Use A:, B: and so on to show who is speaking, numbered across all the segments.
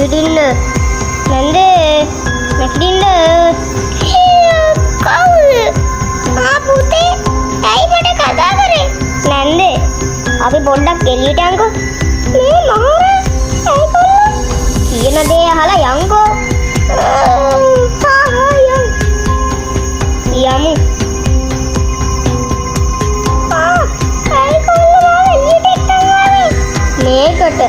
A: නැගිටින්න. නැගිටින්න. කවුද? පුතේ ඇයි මට කතා කරේ? නැන්දේ අපි පොඩ්ඩක් එළියට යන්කෝ. මේ මහර ඇයි කොල්ලෝ? කියන දේ අහලා යන්කෝ. යමු. ඇයි කොල්ලෝ එළියට එක්කන් ආවේ? මේකට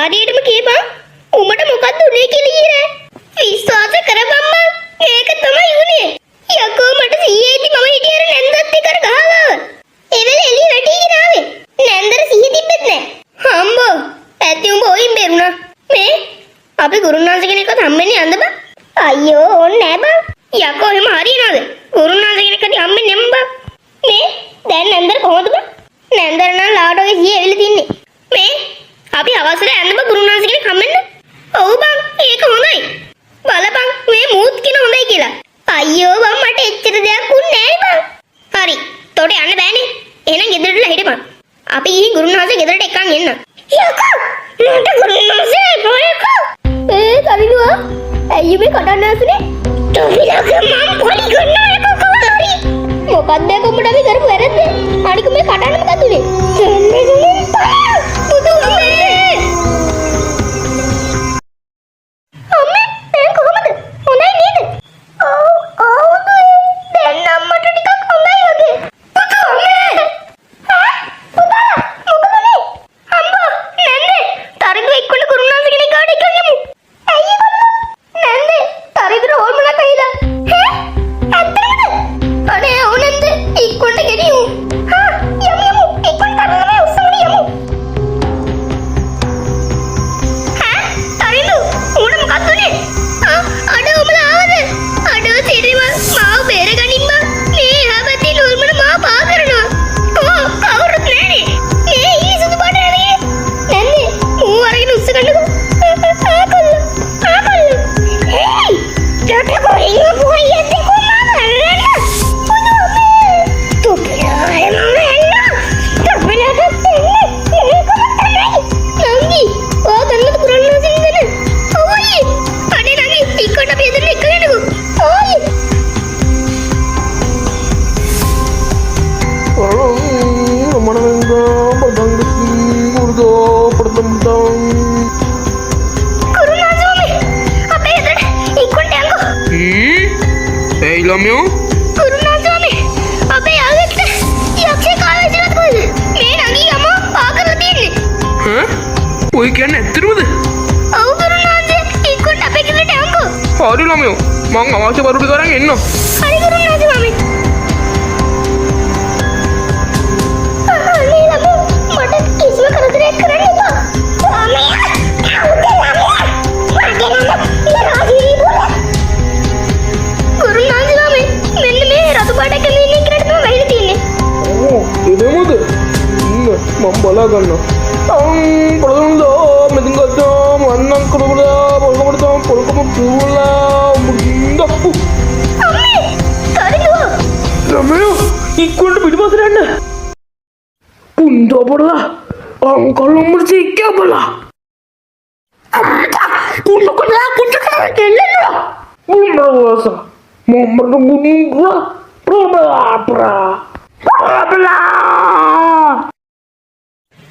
A: හරියටම කියපන් උඹට මොකක්ද උනේ කියලා ඊරේ විශ්වාස කරපම්ම මේක තමයි උනේ යකෝ මට සීයේදී මම හිටියර නැන්දත් එක්ක ගහගාව ඒ වෙලේ එළිය වැටිගෙන ආවේ නැන්දර සීය තිබ්බෙත් නෑ හම්බෝ ඇති උඹ ඔයින් බේරුණා මේ අපි ගුරුනාන්ස කෙනෙක්වත් හම්බෙන්නේ යන්න බා අයියෝ ඕන්නේ නෑ බා යකෝ එහෙම හරියනවද ගුරුනාන්ස කෙනෙක්ට හම්බෙන්නේ නැම් බා මේ දැන් නැන්දර කොහොමද බා නැන්දර නම් ලාඩෝගේ සීය එවිල තින්නේ මේ අපි අවසර යන්න බා ගුරුනාන්ස කෙනෙක් හම්බෙන්න. ඔව් බං ඒක හොඳයි. බලපන් මේ මූත් කියන හොඳයි කියලා. අයියෝ බං මට එච්චර දෙයක් උන්නේ නෑ බං. හරි. තෝට යන්න බෑනේ. එහෙනම් ගෙදරටලා හිටපන්. අපි ගිහින් ගුරුනාන්ස ගෙදරට එක්කන් එන්න. යකෝ මට ගුරුනාන්ස එපොයකෝ. කවිනුවා ඇයි මේ කටන්න ඇසුනේ? තොවිලගේ මම පොලි ගන්නවා එක කවදා හරි. මොකක්ද කොඹට අපි කරපු වැරද්ද? අනික මේ කටන්න මොකද උනේ? දෙන්නේ දුන්නේ පුදු අම්මේ. අම්මේ දැන් කොහමද? හොඳයි නේද? ඔව් දැන් අම්මට ටිකක් හොඳයි වගේ. පුදු අම්මේ. පුතා මොකද මේ? අම්මා නැන්නේ. තරඟ එක්කන ගුරුනාන්ස කෙනෙක් ගාවට එක්කන් යමු. ඇයි බල්ලා? නැන්නේ. තරඟට ඕල්මලා කයිලා. ඇත්තටද? අනේ ඕනෙන්ද? එක්කන්ට ගෙනියමු. යමු එක්කන් තරඟේ උස්සන්න යමු.
B: ළමයෝ
A: ගුරුනාන්සෝමි අපේ යාළුවෙක්ට යක්ෂයෙක් ආවා ඉතින් කොහෙද මේ නගී අම්මා පා කරලා තියන්නේ
B: ඔය කියන්නේ ඇත්තටමද
A: ඔව් ගුරුනාන්සේ ඉක්කොට අපේ ගෙදරට යන්කෝ
B: හරි ළමයෝ මං අවශ්‍ය බරුටි කරන් එන්නම්
A: හරි ගුරුනාන්සේ මමයි මේ කරන්නේ බං? ළමයා මගේ නම රාජීවි බෝල. ගුරුනාන්ද ළමයි මෙන්න මේ රතු පාටක මිනිහ කෙනෙක් තමයි වැහිලා තින්නේ.
B: ඕ එදෙමද? මම බලා ගන්නවා. පොළොන්දෝ මෙතන ගත්තා මන්නම් කරබලා පොල්කම පුරලා මුඩින්දප්පු.
A: අම්මේ තරිදුව.
B: ළමයෝ ඉක්කොල්ට පිටිපස්සට යන්න. පුන්දෝ පොඩලා අංකල් උඹට සික්කිය බලා. පුන්දෝ කොලා පුන්දෝ කෙල්ලලා. උඹරවස මොම්බර ගුනිග්වා ප්‍රබලා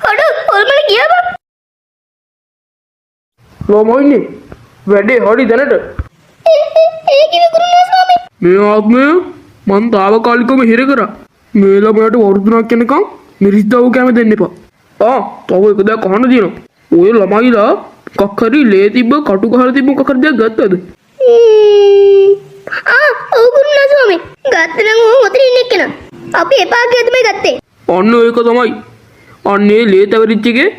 A: අඩු ඔල්මල ගියා බං.
B: ළමයිනේ වැඩේ හරි දැනට.
A: ඒ කිව්ව ගුරුනාන්ද ළමයි.
B: මේ ආත්මය මං තාවකාලිකව හිර කරා. මේ ළමයට වරුදුනක් යනකම් මිරිස්දව කැම දෙන්න එපා. තව එක දෙයක් අහන්න තියෙනවා. ඔය ළමයිලා මොකක් හරි ලේ තිබ්බ කටු ගහලා තිබ්බ මොකක් හරි දෙයක් ගත්තද?
A: ඔව් ගුරුනාන්ද ළමයි. ගත්ත නම් ඕ ඔතන ඉන්න එක්කන. අපි එපා කියලා තමයි ගත්තේ.
B: අන්න ඒක තමයි. අන්නේ ලේ තවරිච්ච එකේ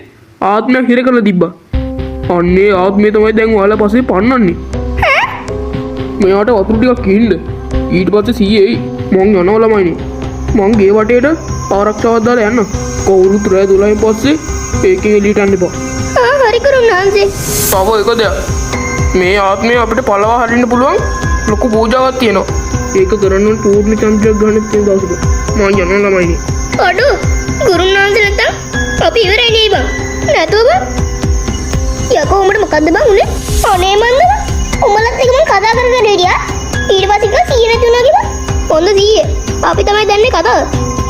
B: ආත්මයක් හිර කරලා තිබ්බා. අන්නේ ආත්මය තමයි දැන් ඔයාලා පස්සේ පන්නන්නේ. මෙයාට වතුර ටිකක් කින්න. ඊට පස්සේ සීයේ මං යනවා ළමයිනේ. මං ගේ වටේට ආරක්ෂාවක් දාලා යන්න. කවුරුත් රෑ 12න් පස්සේ ඒකෙන් එළියට යන්න එපා.
A: හරි ගුරුනාන්ද.
B: තව එක දෙයක්. මේ ආත්මය අපිට පළවා හරින්න පුළුවන් ලොකු පූජාවක් තියෙනවා. ඒක කරන්න පූර්ණ චන්ද්‍රයක් ගන්න තියෙන දවසක. මං යනවා ළමයිනේ.
A: අඩු ගුරුනාන්ද නැත්තම් අපි ඉවරයි නේ බං. නැතුව බං. යකෝ උඹට මොකද්ද බං උනේ? අනේ මන්ද උඹලත් එක මං කතා කරගෙන හිටියා. ඊට පස්සේ කිව්වා සීය නැතුණා කිව්වා. හොඳ සීය. අපි තමයි දන්නේ කතාව.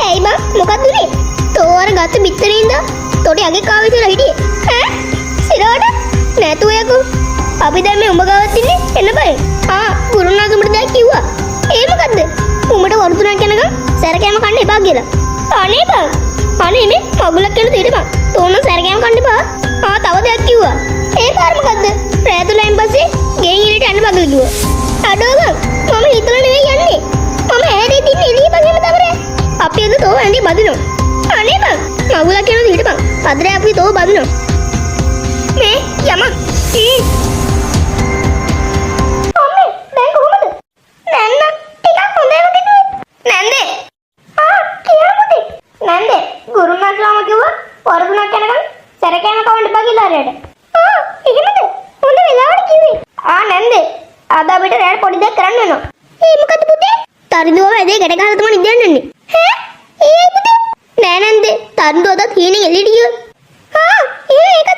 A: ඇයි බං මොකද්ද උනේ? තෝර ගත්ත පිටරේ ඉඳලා තොටි අගේ කාවේ ඉඳලා හිටියේ. සිරවට නැතුව යකෝ. අපි දැන් මේ උඹ ගාවත් ඉන්නේ එන්න බෑ. ගුරුනාන්ද උඹට දැන් කිව්වා. ඒ මොකද්ද? උඹට වරුදුනක් යනකම් සැරකෑම කන්න එපා කියලා. අනේ බං. අනේ මේ මගුලක් කියලා తీර බං. තෝරන සැරකෑම කන්න එපා. තව දෙයක් කිව්වා. ඒ පාර මොකද්ද? රෑ 12න් පස්සේ ගෙයින් එළියට යන්න බගල කිව්වා. අඩෝ බං. මම හිතලා නෙවෙයි යන්නේ. මම ඇහැරේ තින්නේ එළිය බං එන්න තමරේ. අපි එද තෝ ඇඳි බදිනවා. අනේ බං. මගුලක් කියලා తీර බං. පදරේ අපි තෝ බදිනවා. මේ යම. අම්මේ දැන් කොහමද? නැන්න ටිකක් හොඳේම තිබුණේ. නැන්දේ. කියමුද? නැන්දේ ගුරුනාන්ද ළම කිව්වා වරුදුනක් යනකම් සැරකෑම කවන්න එපා කියලා හරියට. එහෙමද? හොඳ වෙලාවට කිව්වේ. නැන්දේ අද අපිට රැට පොඩි දෙයක් කරන්න වෙනවා. ඒ මොකද පුතේ? තරිදුව වැඩේ ගැට ගහලා තමයි නිදන්නේ. ඒ පුතේ? නෑ නැන්දේ තරිදුව අද හීනෙන් එළියට ගියා. එහෙම ඒකත්